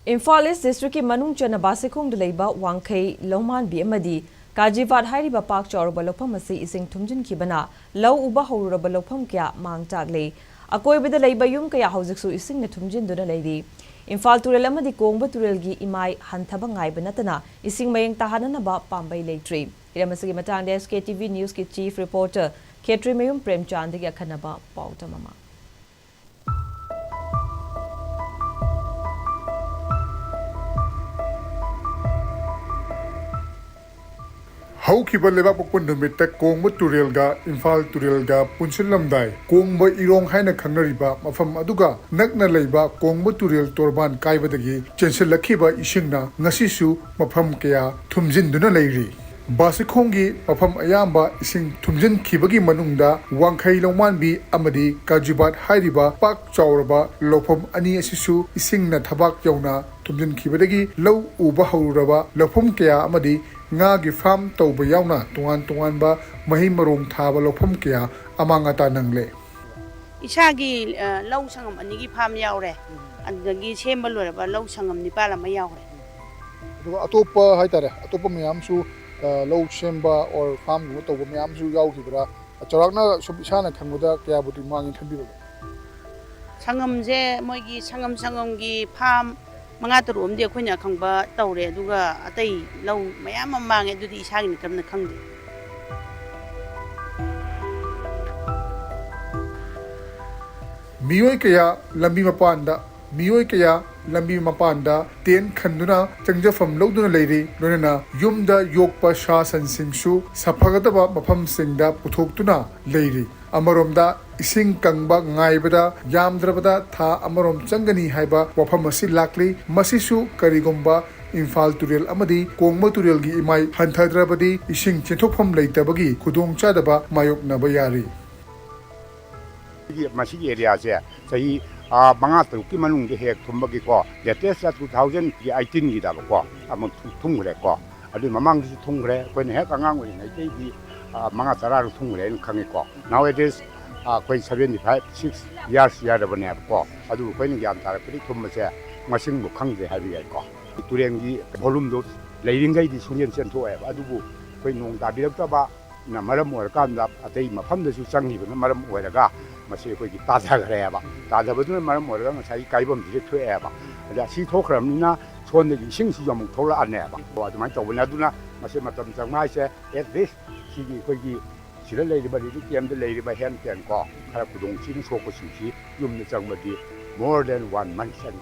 Imphal East District Manung Chana Basikong Duleba Wangkai Loupham Amadi Kajivat Hairiba Park Chorba Loupham Asi Ising Tumjin Kibana Lau Uba Houruraba Loupham Kya Mang Takle Akoi with the Leba Yum Kaya Houseksu Ising the Tumjin Duna Lady Imphal Turel Amadi Kongba Turelgi Imai Hantabangai Banatana Ising Mayang Tahananaba Pambay Lake Tree Iramasagi Matang SKTV News Ki Chief Reporter Ketri Mayum Prem Chandiga Kanaba Pautamama How kiba leba pokpon dumita kongba turelga Imphal turelga punsilamdai kongba irong haina khangnariba mafam aduga nakna leiba kongba turel torban kaibadagi chenselakhiba isingna ngasisu mafam kaya thumjinduna leiri Basikhongi mafam ayamba ising thumjin khibagi manungda wangkhai longmanbi amadi kajibat hairiba pak chauraba Loupham ani asisu isingna thabak yauna thumjin khibadagi lau uba Houruraba Loupham kaya amadi Ngagi farm tauba yauna tungan ba mahi marong thaba Loupham kaya amangata nangle Isagi lau sangam anigi farm yaure adagi semba loraba lau sangam nipala ma yaure atopa haitare atopa mayam su lau semba or farm gu tauba mayam su yau kibra charakna subisana khangmuda kaya budi mangi thambiba sangam je moigi sangam gi farm Mangatur umde kunya khangba taure aduga atai lau mayam mangi adudi isagi ni kamna khangde Miyoi kaya lambi mapanda ten khanduna changjafam loduna leiri lonena yumda yokpa sha sansingsu saphagadaba mafam singda puthoktuna leiri amaromda ising kangba ngaibada yamdrabada tha amarom changani haiba wafam asi lakli masisu karigomba Imphal turel amadi kongma turelgi imai hantadrabadi ising chenthokpham leitabagi khudong chadaba mayoknaba yari Masih area saya Mangatur ki manung ge hek thumbagi ko latest 2018 gi da ko amon thungre ko adu mamang gi thungre ko ne hek angang wi nei te gi mangatara thungre khangi ko nowadays ko 75 6 years ya da bane ko adu ko ni gyam tar pri thum se masing bu khangje ha bi ko turen gi volume do leiring gai di sunyen chen tho ai adu bu ko nong da bi ta ba na maram or kan da atei mafam da su changi bu na maram oiraga Masih koi kita jaga ba, jaga betul malam orang saya kaibam jadi tu ba, ada si thokram ni na soal ni sing si jamu thola ane ba, ada macam mana tu na masih macam macam saya at least si koi si le di balik di kiam le di bahan kian ko, kalau kudung sini sok si yum ni macam badi more than 1 month sen.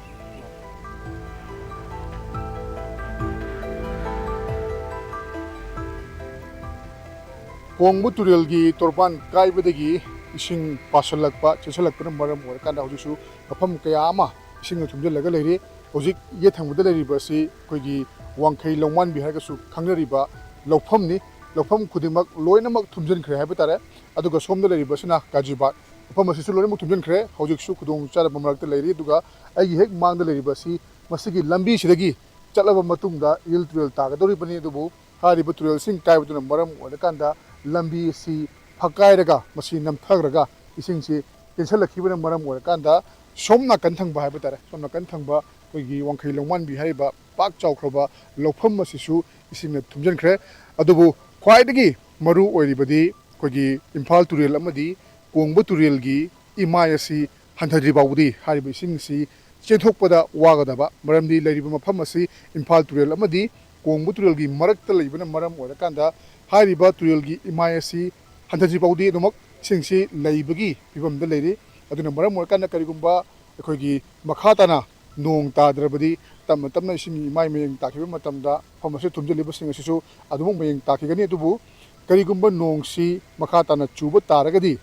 Kongba turelgi torban kaibadagi ising pasalakpa chesalakpa maram or kan hausu mafam kaya ama ising thumjelaga leiri hojik ye thangbuda leiriba si koigi wangkhai longman bihar ka su khangnariba Loupham ni Loupham khudimak loinamak thumjen khre haiba tare aduga somda leiriba sina kajibat mafam asi su loinamak thumjen khre hojik su khudong chara bamrakta leiri aduga ai hek mangda leiriba si masigi lambi sidagi chalaba matungda il trail tagadori bani adubu hariba trail sing kaibutuna maram or kanda lambi si Hakairaga, masih namthagraga, isingsi kensalakibana maram orakanda somna kanthangba haibetare somna kanthangba koigi wangkhai longman bi haiba pak chawkhroba Loupham masisu isingna thumjankhre adubu khwaidagi maru oiribadi koigi Imphal turel amadi kongba turelgi imai asi hanthadribawdi hariba isingsi chenthokpada wagadaba maramdi leiriba mafam asi Imphal turel amadi kongba turelgi marakta leibana maram orakanda hariba turelgi imai asi Hantaji paudi domak singsi laibagi pibam da leiri aduna maram morkana karigumba ekhoigi makhatana nong tadrabadi tamna sing mai meng takiba matamda famase thumjeliba sing asisu adumong meng takigani adubu karigumba nong si makhatana chuba taragadi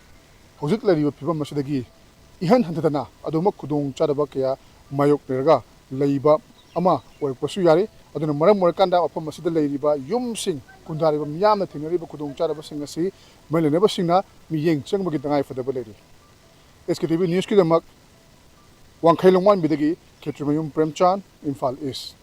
hojik lariba pibam masidagi ihan hantatana adumak khudong charaba kaya mayok nerga leiba ama oipasu yari aduna maram morkanda afam masida leiriba yum sing kundariba miyamna thinariba khudong charaba sing asi Mailene basingna miyeng changba gitangai fadaba leiri SKTV News ki damak wangkhai longman bidagi Ketri Mayum Prem Chan Imphal East